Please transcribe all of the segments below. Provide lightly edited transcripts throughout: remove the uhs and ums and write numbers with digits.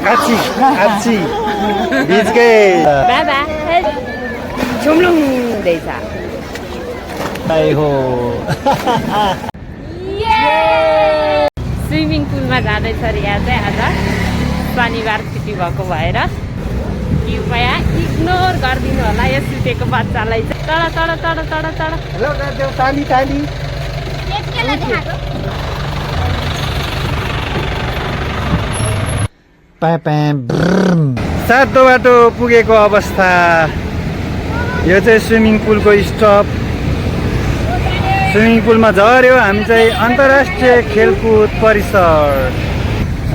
आच्छी आच्छी बीच गए बाबा झुम्लुङ हुँदैछ हो स्विमिङ पुलमा जाँदैछ अरे यहाँ चाहिँ आज शनिबार छुट्टी भएको भएर कृपया इग्नोर गरिदिनु होला यो सुतेको बच्चालाई चाहिँ तड तड तड तड तड ताली ताली सातो बाटो पुगेको अवस्था यो चाहिँ स्विमिङ पुलको स्टप स्विमिङ पुलमा झऱ्यो हामी चाहिँ अन्तर्राष्ट्रिय खेलकुद परिसर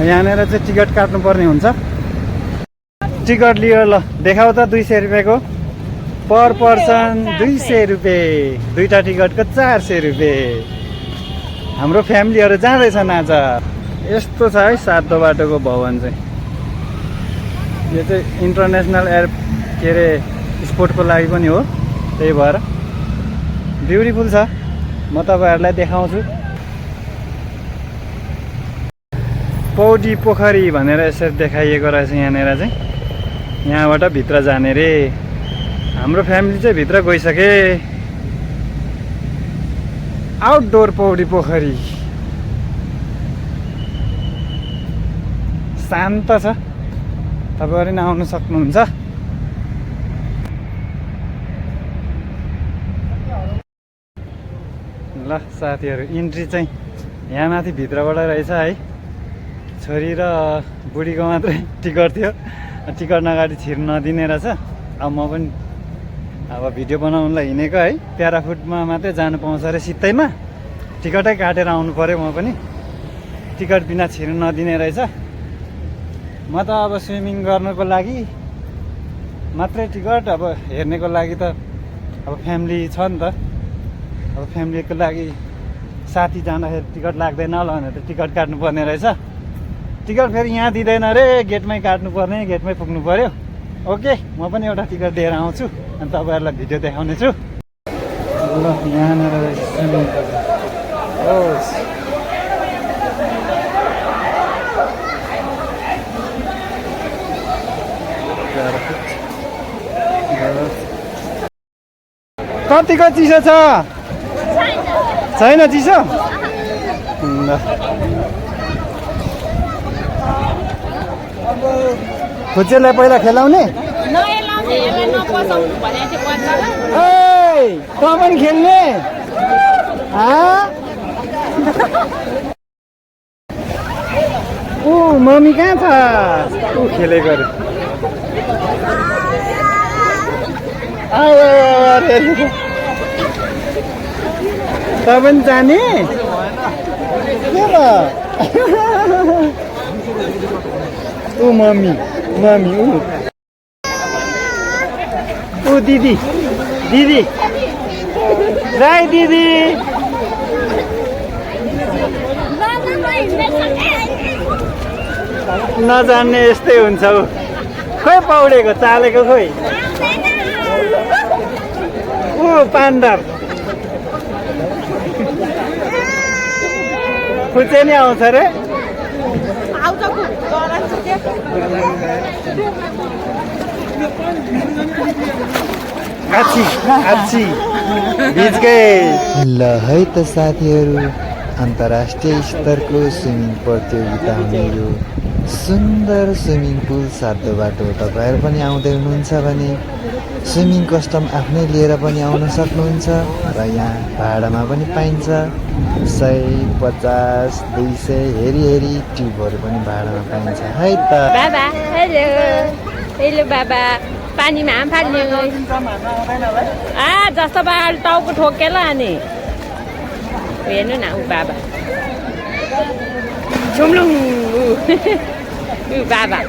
यहाँनिर चाहिँ टिकट काट्नुपर्ने हुन्छ टिकट लियो ल देखाऊ त 200 रुपियाँको पर पर्सन 200 रुपियाँ दुईटा टिकटको 400 रुपियाँ हाम्रो फ्यामिलीहरू जाँदैछन् आज यस्तो छ है सातो बाटोको भवन चाहिँ यो चाहिँ इन्टरनेसनल के अरे स्पोर्टको लागि पनि हो त्यही भएर ब्युटिफुल छ म तपाईँहरूलाई देखाउँछु पौडी पोखरी भनेर यसरी देखाइएको रहेछ यहाँनिर चाहिँ यहाँबाट भित्र जाने रे हाम्रो फ्यामिली चाहिँ भित्र गइसके आउटडोर पौडी पोखरी शान्त छ तपाईँहरू पनि आउनु सक्नुहुन्छ ल साथीहरू इन्ट्री चाहिँ यहाँ माथि भित्रबाट रहेछ है छोरी र बुढीको मात्रै टिकट थियो टिकट नगाडी छिर्न नदिने रहेछ अब म पनि अब भिडियो बनाउनलाई हिँडेको है प्याराफुटमा मात्रै जानु पाउँछ अरे सित्तैमा टिकटै काटेर आउनु पऱ्यो म पनि टिकट बिना छिर्नु नदिने रहेछ म त अब स्विमिङ गर्नको लागि मात्रै टिकट अब हेर्नेको लागि त अब फ्यामिली छ नि त अब फ्यामिलीको लागि साथी जाँदाखेरि टिकट लाग्दैन होला भनेर त टिकट काट्नुपर्ने रहेछ टिकट फेरि यहाँ दिँदैन रे गेटमै काट्नुपर्ने गेटमै पुग्नु पर्यो ओके म पनि एउटा टिकट लिएर आउँछु अनि तपाईँहरूलाई भिडियो देखाउने छु ल यहाँनिर स्विमिङ कतिको चिसो छ छैन चिसो खुच्चेलाई पहिला खेलाउने त पनि खेल्ने ऊ मम्मी कहाँ छ ऊ खेलेको अरे त पनि जाने के र ऊ मम्मी मम्मी ऊ दिदी दिदी राई दिदी नजान्ने यस्तै हुन्छ ऊ खोइ पौडेको चालेको खोइ ऊ पान्डर खुच्चे नि आउँछ रे आच्छी आच्छी बीच गए ल है त साथीहरू अन्तर्राष्ट्रिय स्तरको स्विमिङ प्रतियोगिता हुने यो सुन्दर स्विमिङ पुल सातो बाटो तपाईँहरू पनि आउँदै हुनुहुन्छ भने स्विमिङ कस्टम आफ्नै लिएर पनि आउन सक्नुहुन्छ र यहाँ भाडामा पनि पाइन्छ 100, 50, 200 हेरी हेरी ट्युबहरू पनि भाडामा पाइन्छ है त बाबा हेलो हेलो बाबा पानीमा हाम फाल्ने जस्तो बाल टाउको ठोकेर अनि हेर्नु न ऊ बाबा झुम्लुङ ऊ बाबा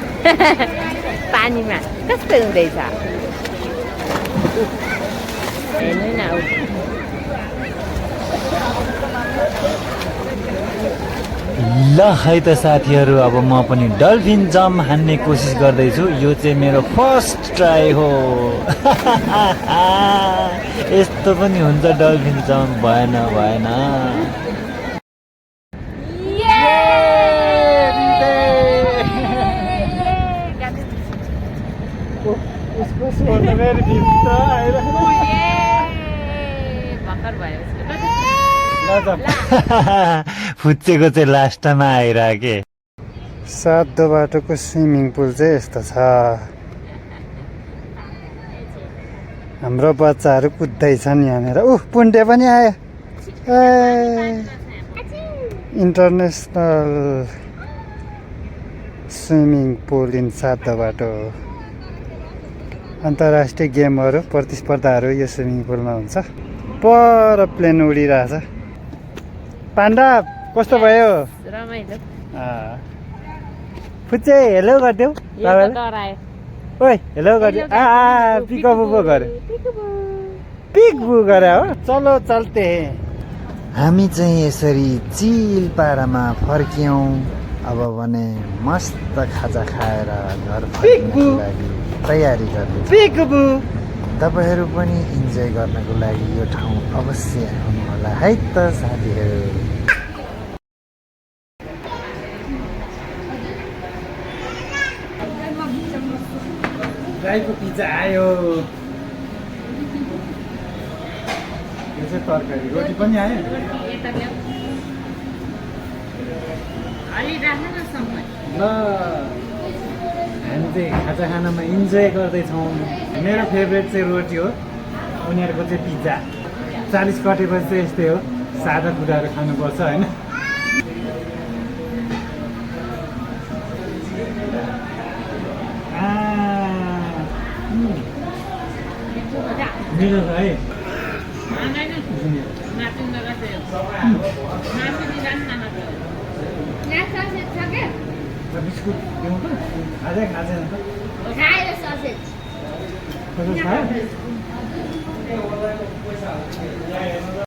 पानीमा कस्तो हुँदैछ हेर्नु न ऊ ल है त साथीहरू अब म पनि डल्फिन जम्प हान्ने कोसिस गर्दैछु यो चाहिँ मेरो फर्स्ट ट्राई हो यस्तो पनि हुन्छ डल्फिन जम्प भएन भएन फुच्चेको चाहिँ लास्टमा आइरहे सातो बाटोको स्विमिङ पुल चाहिँ यस्तो छ हाम्रो बच्चाहरू कुद्दैछन् यहाँनिर पुन्टे पनि आयो ए इन्टरनेसनल स्विमिङ पुल इन सातो बाटो अन्तर्राष्ट्रिय गेमहरू प्रतिस्पर्धाहरू यो स्विमिङ पुलमा हुन्छ पर प्लेन उडिरहेछ पाण्डा कस्तो भयो रमाइलो फुच्चे हेलो गरिदेऊ ओइ हेलो गरिदेऊ पिकअप गऱ्यो पिक बु गरे हो चलो चल्ते हामी चाहिँ यसरी चिल पारामा फर्क्यौँ अब भने मस्त खाजा खाएर घर फर्किनको लागि तयारी गर्ने तपाईँहरू पनि इन्जोय गर्नको लागि यो ठाउँ अवश्य आउनुहोला है त साथीहरू राईको पिज्जा आयो यो चाहिँ तरकारी रोटी पनि आयो ल हामी चाहिँ खाजा खानामा इन्जोय गर्दैछौँ मेरो फेभरेट चाहिँ रोटी हो उनीहरूको चाहिँ पिज्जा 40 कटेपछि चाहिँ यस्तै हो सादा कुराहरू खानुपर्छ होइन मिठो छ है बिस्कुट दिउँ त खाँदै खाँदैन त